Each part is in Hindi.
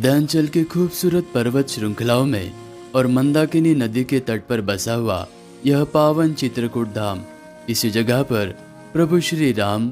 विंध्याचल के खूबसूरत पर्वत श्रृंखलाओं में और मंदाकिनी नदी के तट पर बसा हुआ यह पावन चित्रकूट धाम, इसी जगह पर प्रभु श्री राम,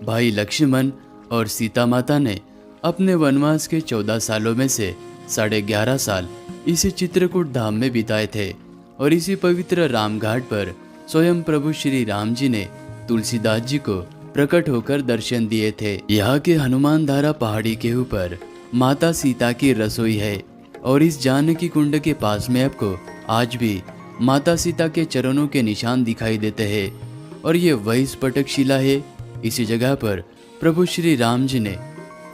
भाई लक्ष्मण और सीता माता ने अपने वनवास के 14 सालों में से 11.5 साल इसी चित्रकूट धाम में बिताए थे। और इसी पवित्र रामघाट पर स्वयं प्रभु श्री राम जी ने तुलसीदास जी को प्रकट होकर दर्शन दिए थे। यहाँ के हनुमान धारा पहाड़ी के ऊपर माता सीता की रसोई है और इस जानकी कुंड के पास में आपको आज भी माता सीता के चरणों के निशान दिखाई देते हैं। और ये वही स्फटिक शिला है। इसी जगह पर प्रभु श्री राम जी ने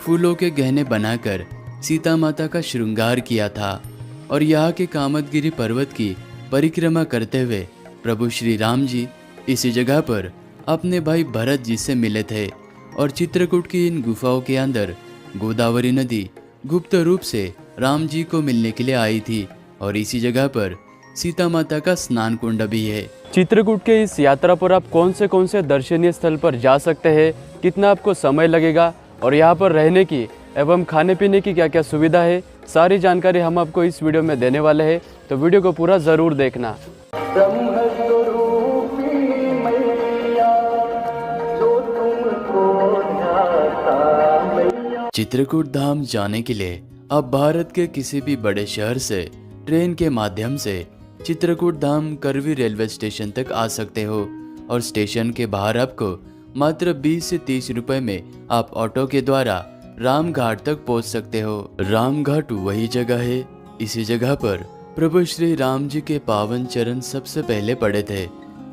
फूलों के गहने बनाकर सीता माता का श्रृंगार किया था। और यहाँ के कामदगिरी पर्वत की परिक्रमा करते हुए प्रभु श्री राम जी इसी जगह पर अपने भाई भरत जी से मिले थे। और चित्रकूट की इन गुफाओं के अंदर गोदावरी नदी गुप्त रूप से राम जी को मिलने के लिए आई थी। और इसी जगह पर सीता माता का स्नान कुंड भी है। चित्रकूट के इस यात्रा पर आप कौन से दर्शनीय स्थल पर जा सकते हैं, कितना आपको समय लगेगा और यहाँ पर रहने की एवं खाने पीने की क्या क्या सुविधा है, सारी जानकारी हम आपको इस वीडियो में देने वाले हैं। तो वीडियो को पूरा ज़रूर देखना। चित्रकूट धाम जाने के लिए आप भारत के किसी भी बड़े शहर से ट्रेन के माध्यम से चित्रकूट धाम करवी रेलवे स्टेशन तक आ सकते हो। और स्टेशन के बाहर आपको मात्र 20 से 30 रुपए में आप ऑटो के द्वारा रामघाट तक पहुंच सकते हो। रामघाट वही जगह है, इसी जगह पर प्रभु श्री राम जी के पावन चरण सबसे पहले पड़े थे।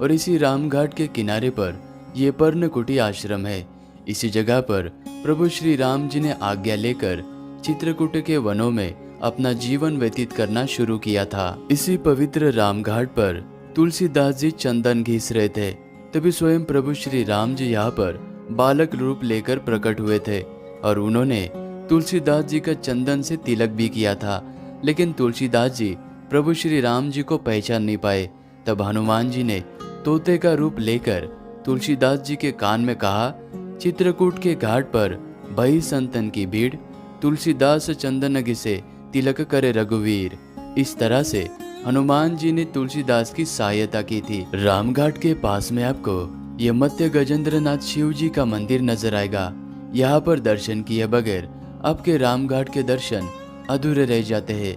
और इसी रामघाट के किनारे पर ये पर्णकुटी आश्रम है। इसी जगह पर प्रभु श्री राम जी ने आज्ञा लेकर चित्रकूट के वनों में अपना जीवन व्यतीत करना शुरू किया था। इसी पवित्र रामघाट पर तुलसीदास जी चंदन घिस रहे थे, तभी स्वयं प्रभु श्री राम जी यहाँ पर बालक रूप लेकर प्रकट हुए थे। और उन्होंने तुलसीदास जी का चंदन से तिलक भी किया था। लेकिन तुलसीदास जी प्रभु श्री राम जी को पहचान नहीं पाए। तब हनुमान जी ने तोते का रूप लेकर तुलसीदास जी के कान में कहा, चित्रकूट के घाट पर भई संतन की भीड़, तुलसीदास चंदन घिसे तिलक करे रघुवीर। इस तरह से हनुमान जी ने तुलसीदास की सहायता की थी। रामघाट के पास में आपको ये मत्स्य गजेंद्रनाथ शिव जी का मंदिर नजर आएगा। यहाँ पर दर्शन किए बगैर आपके रामघाट के दर्शन अधूरे रह जाते हैं,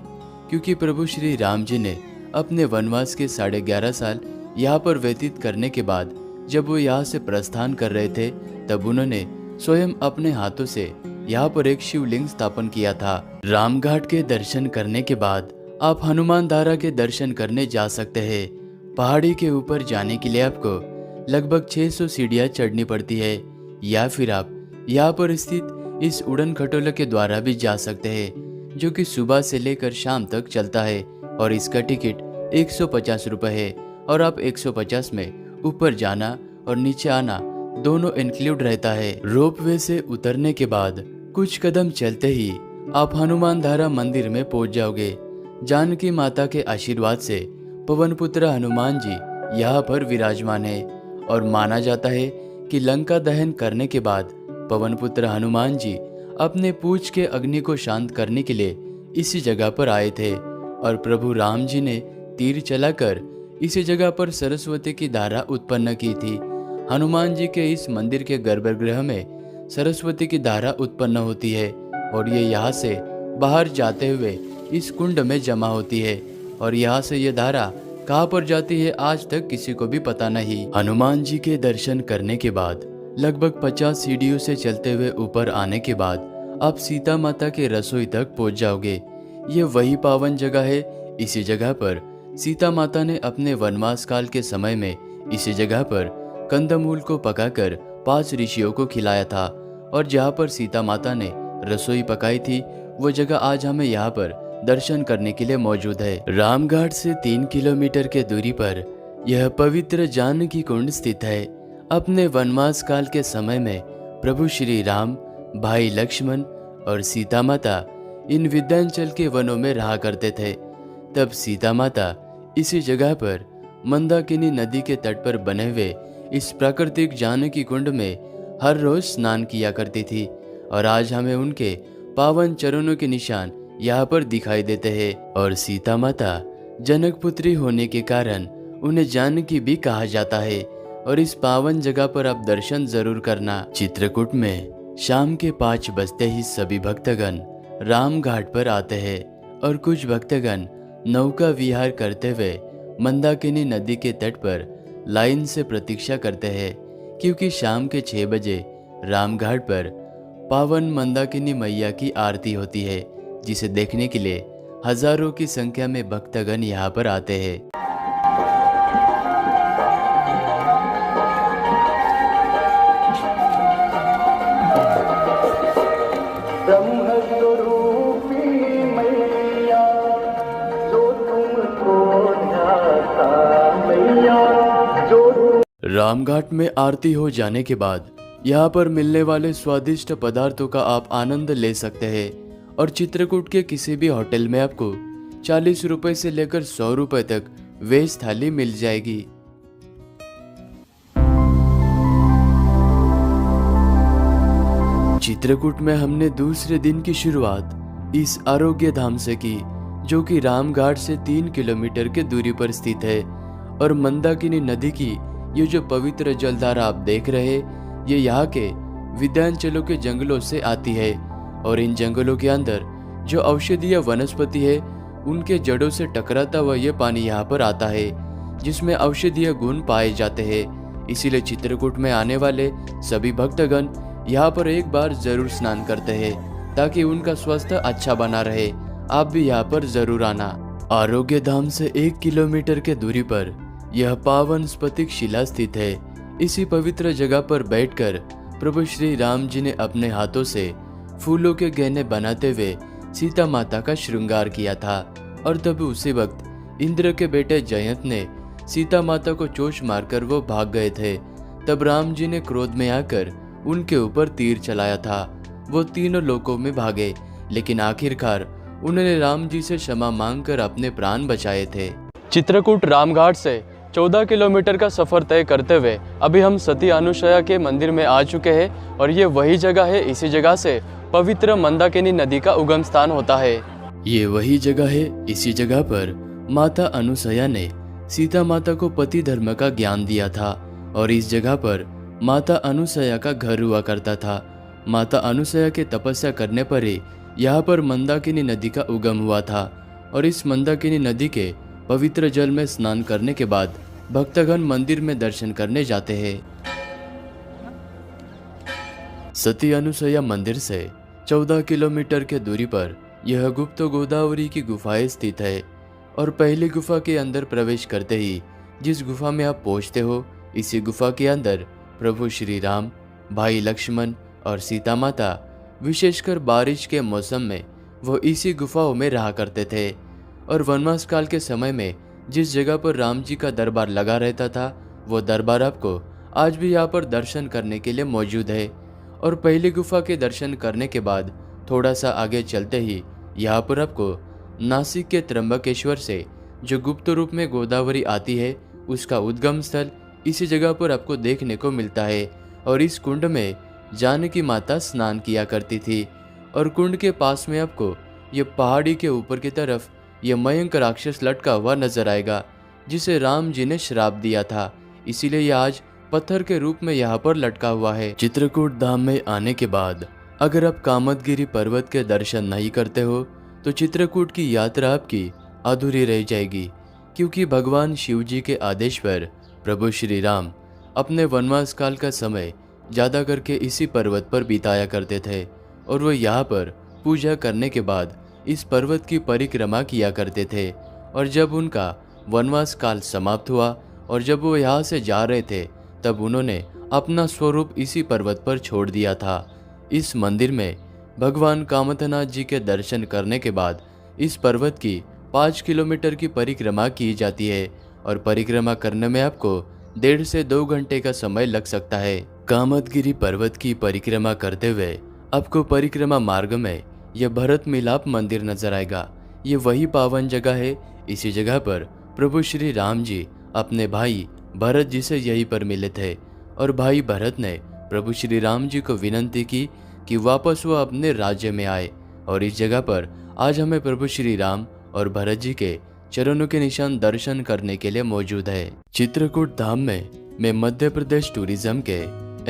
क्योंकि प्रभु श्री राम जी ने अपने वनवास के 11.5 साल यहाँ पर व्यतीत करने के बाद जब वो यहाँ से प्रस्थान कर रहे थे, तब उन्होंने स्वयं अपने हाथों से यहाँ पर एक शिवलिंग स्थापन किया था। रामघाट के दर्शन करने के बाद आप हनुमान धारा के दर्शन करने जा सकते हैं। पहाड़ी के ऊपर जाने के लिए आपको लगभग 600 सीढ़ियाँ चढ़नी पड़ती है, या फिर आप यहाँ पर स्थित इस उड़न खटोले के द्वारा भी जा सकते हैं, जो कि सुबह से लेकर शाम तक चलता है। और इसका टिकट 150 रुपये है। और आप 150 में ऊपर जाना और नीचे आना दोनों इंक्लूड रहता है। रोपवे से उतरने के बाद कुछ कदम चलते ही आप हनुमान धारा मंदिर में पहुंच जाओगे। जानकी माता के आशीर्वाद से पवन पुत्र हनुमान जी यहाँ पर विराजमान है। और माना जाता है कि लंका दहन करने के बाद पवन पुत्र हनुमान जी अपने पूंछ के अग्नि को शांत करने के लिए इसी जगह पर आए थे। और प्रभु राम जी ने तीर चलाकर इसी जगह पर सरस्वती की धारा उत्पन्न की थी। हनुमान जी के इस मंदिर के गर्भगृह में सरस्वती की धारा उत्पन्न होती है और ये यहाँ से बाहर जाते हुए इस कुंड में जमा होती है। और यहाँ से ये धारा कहाँ पर जाती है आज तक किसी को भी पता नहीं। हनुमान जी के दर्शन करने के बाद लगभग 50 सीढ़ियों से चलते हुए ऊपर आने के बाद आप सीता माता के रसोई तक पहुँच जाओगे। ये वही पावन जगह है। इसी जगह पर सीता माता ने अपने वनवास काल के समय में इसी जगह पर कंदमूल को पकाकर 5 ऋषियों को खिलाया था। और जहाँ पर सीता माता ने रसोई पकाई थी, वो जगह आज हमें यहाँ पर दर्शन करने के लिए मौजूद है। रामघाट से 3 किलोमीटर के दूरी पर यह पवित्र जानकी कुंड स्थित है। अपने वनवास काल के समय में प्रभु श्री राम, भाई लक्ष्मण और सीता माता इन विंध्याचल के वनों में रहा करते थे। तब सीता माता इसी जगह पर मंदाकिनी नदी के तट पर बने हुए इस प्राकृतिक जानकी कुंड में हर रोज स्नान किया करती थी। और आज हमें उनके पावन चरणों के निशान यहाँ पर दिखाई देते हैं और सीता माता जनक पुत्री होने के कारण उन्हें जानकी भी कहा जाता है। और इस पावन जगह पर आप दर्शन जरूर करना। चित्रकूट में शाम के 5 बजते ही सभी भक्तगण राम घाट पर आते हैं और कुछ भक्तगण नौका विहार करते हुए मंदाकिनी नदी के तट पर लाइन से प्रतीक्षा करते हैं, क्योंकि शाम के 6 बजे राम घाट पर पावन मंदाकिनी मैया की आरती होती है, जिसे देखने के लिए हजारों की संख्या में भक्तगण यहाँ पर आते हैं। ब्रह्मस्वरूपी मैया जो तुमको ध्याता मैया जो। रामघाट में आरती हो जाने के बाद यहाँ पर मिलने वाले स्वादिष्ट पदार्थों का आप आनंद ले सकते हैं और चित्रकूट के किसी भी होटल में आपको 40 रुपए से लेकर 100 रुपए तक वेज थाली मिल जाएगी। चित्रकूट में हमने दूसरे दिन की शुरुआत इस आरोग्य धाम से की, जो कि रामघाट से 3 किलोमीटर के दूरी पर स्थित है। और मंदाकिनी नदी की ये जो पवित्र जलधारा आप देख रहे, ये यहाँ के विंध्याचलों के जंगलों से आती है। और इन जंगलों के अंदर जो औषधीय वनस्पति है, उनके जड़ों से टकराता हुआ ये पानी यहाँ पर आता है, जिसमें औषधीय गुण पाए जाते हैं। इसीलिए चित्रकूट में आने वाले सभी भक्तगण यहाँ पर एक बार जरूर स्नान करते हैं, ताकि उनका स्वास्थ्य अच्छा बना रहे। आप भी यहाँ पर जरूर आना। आरोग्य धाम से 1 किलोमीटर के दूरी पर यह पावन स्फटिक शिला स्थित है। इसी पवित्र जगह पर बैठकर प्रभु श्री राम जी ने अपने हाथों से फूलों के गहने बनाते हुए सीता माता का श्रृंगार किया था। और तब उसी वक्त इंद्र के बेटे जयंत ने सीता माता को चोंच मारकर वो भाग गए थे। तब राम जी ने क्रोध में आकर उनके ऊपर तीर चलाया था। वो तीनों लोकों में भागे, लेकिन आखिरकार उन्होंने राम जी से क्षमा मांगकर अपने प्राण बचाए थे। चित्रकूट रामघाट से 14 किलोमीटर का सफर तय करते हुए अभी हम सती अनुसया के मंदिर में आ चुके हैं और ये वही जगह है। इसी जगह से पवित्र मंदाकिनी नदी का उगम स्थान होता है। ये वही जगह है। इसी जगह पर माता अनुसया ने सीता माता को पति धर्म का ज्ञान दिया था और इस जगह पर माता अनुसया का घर हुआ करता था। माता अनुसया के तपस्या करने पर ही यहाँ पर मंदाकिनी नदी का उगम हुआ था और इस मंदाकिनी नदी के पवित्र जल में स्नान करने के बाद भक्तगण मंदिर में दर्शन करने जाते हैं। सती अनुसया मंदिर से 14 किलोमीटर के दूरी पर यह गुप्त गोदावरी की गुफाएं स्थित है और पहली गुफा के अंदर प्रवेश करते ही जिस गुफा में आप पहुंचते हो, इसी गुफा के अंदर प्रभु श्री राम, भाई लक्ष्मण और सीता माता विशेषकर बारिश के मौसम में वो इसी गुफाओं में रहा करते थे। और वनवास काल के समय में जिस जगह पर राम जी का दरबार लगा रहता था, वो दरबार आपको आज भी यहाँ पर दर्शन करने के लिए मौजूद है। और पहली गुफा के दर्शन करने के बाद थोड़ा सा आगे चलते ही यहाँ पर आपको नासिक के त्र्यंबकेश्वर से जो गुप्त रूप में गोदावरी आती है, उसका उद्गम स्थल इसी जगह पर आपको देखने को मिलता है। और इस कुंड में जानकी माता स्नान किया करती थी और कुंड के पास में आपको ये पहाड़ी के ऊपर की तरफ ये मयंक राक्षस लटका हुआ नजर आएगा, जिसे राम जी ने श्राप दिया था। इसीलिए यह आज पत्थर के रूप में यहाँ पर लटका हुआ है। चित्रकूट धाम में आने के बाद अगर आप कामदगिरी पर्वत के दर्शन नहीं करते हो तो चित्रकूट की यात्रा आपकी अधूरी रह जाएगी, क्योंकि भगवान शिव जी के आदेश पर प्रभु श्री राम अपने वनवास काल का समय ज़्यादा करके इसी पर्वत पर बिताया करते थे और वो यहाँ पर पूजा करने के बाद इस पर्वत की परिक्रमा किया करते थे। और जब उनका वनवास काल समाप्त हुआ और जब वो यहाँ से जा रहे थे, तब उन्होंने अपना स्वरूप इसी पर्वत पर छोड़ दिया था। इस मंदिर में भगवान कामथनाथ जी के दर्शन करने के बाद इस पर्वत की 5 किलोमीटर की परिक्रमा की जाती है और परिक्रमा करने में आपको 1.5 से 2 घंटे का समय लग सकता है। कामदगिरी पर्वत की परिक्रमा करते हुए आपको परिक्रमा मार्ग में यह भरत मिलाप मंदिर नजर आएगा। ये वही पावन जगह है। इसी जगह पर प्रभु श्री राम जी अपने भाई भरत जी से यहीं पर मिले थे और भाई भरत ने प्रभु श्री राम जी को विनती की कि वापस वो अपने राज्य में आए और इस जगह पर आज हमें प्रभु श्री राम और भरत जी के चरणों के निशान दर्शन करने के लिए मौजूद है। चित्रकूट धाम में मैं मध्य प्रदेश टूरिज्म के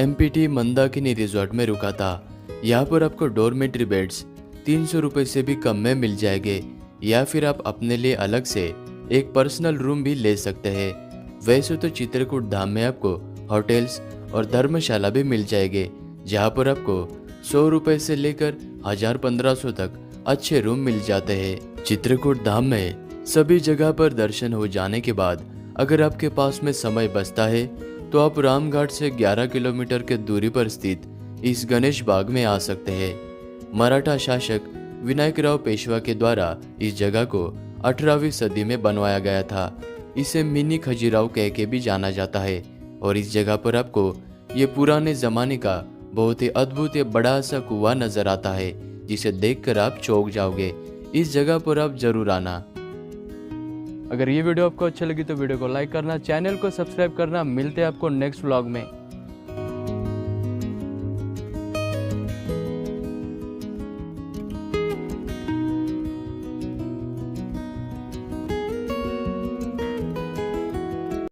MPT मंदाकिनी रिजॉर्ट में रुका था। यहाँ पर आपको डॉर्मेट्री बेड्स 300 रुपये से भी कम में मिल जाएंगे, या फिर आप अपने लिए अलग से एक पर्सनल रूम भी ले सकते हैं। वैसे तो चित्रकूट धाम में आपको होटल्स और धर्मशाला भी मिल जाएंगे, जहाँ पर आपको 100 रुपये से लेकर 1000-1500 तक अच्छे रूम मिल जाते हैं। चित्रकूट धाम में सभी जगह पर दर्शन हो जाने के बाद अगर आपके पास में समय बचता है तो आप रामघाट से 11 किलोमीटर के दूरी पर स्थित इस गणेश बाग में आ सकते हैं। मराठा शासक विनायकराव पेशवा के द्वारा इस जगह को 18वीं सदी में बनवाया गया था। इसे मिनी खजीराव कह के भी जाना जाता है और इस जगह पर आपको ये पुराने जमाने का बहुत ही अद्भुत बड़ा सा कुआं नजर आता है, जिसे देखकर आप चौंक जाओगे। इस जगह पर आप जरूर आना। अगर ये वीडियो आपको अच्छी लगी तो वीडियो को लाइक करना, चैनल को सब्सक्राइब करना। मिलते हैं आपको नेक्स्ट व्लॉग में।